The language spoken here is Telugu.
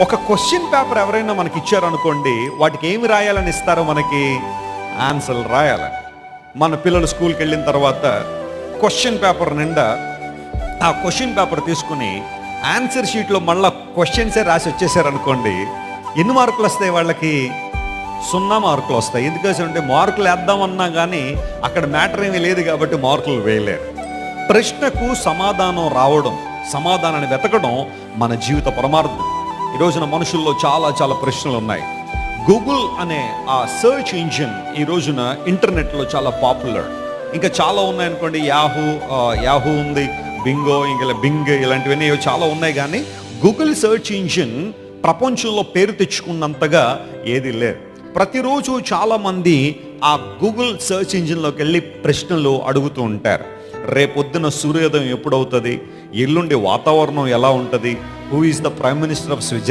ఒక క్వశ్చన్ పేపర్ ఎవరైనా మనకి ఇచ్చారనుకోండి, వాటికి ఏమి రాయాలని ఇస్తారో మనకి ఆన్సర్లు రాయాలని. మన పిల్లలు స్కూల్కి వెళ్ళిన తర్వాత క్వశ్చన్ పేపర్ నిండా ఆ క్వశ్చన్ పేపర్ తీసుకుని ఆన్సర్ షీట్లో మళ్ళీ క్వశ్చన్సే రాసి వచ్చేసారనుకోండి, ఎన్ని మార్కులు వస్తాయి వాళ్ళకి? 0 మార్కులు వస్తాయి. ఎందుకంటే మార్కులు వేద్దామన్నా కానీ అక్కడ మ్యాటర్ ఏమీ లేదు కాబట్టి మార్కులు వేయలేరు. ప్రశ్నకు సమాధానం రావడం, సమాధానాన్ని వెతకడం మన జీవిత పరమార్థం. ఈ రోజున మనుషుల్లో చాలా ప్రశ్నలు ఉన్నాయి. గూగుల్ అనే ఆ సర్చ్ ఇంజిన్ ఈ రోజున ఇంటర్నెట్లో చాలా పాపులర్. ఇంకా చాలా ఉన్నాయనుకోండి, యాహూ ఉంది, బింగో, ఇంకా బింగ్, ఇలాంటివన్నీ చాలా ఉన్నాయి. కానీ గూగుల్ సర్చ్ ఇంజిన్ ప్రపంచంలో పేరు తెచ్చుకున్నంతగా ఏది లేదు. ప్రతిరోజు చాలామంది ఆ గూగుల్ సర్చ్ ఇంజిన్లోకి వెళ్ళి ప్రశ్నలు అడుగుతూ ఉంటారు. రేపొద్దున సూర్యోదయం ఎప్పుడవుతుంది, ఎల్లుండి వాతావరణం ఎలా ఉంటుంది, who is the prime minister of Switzerland,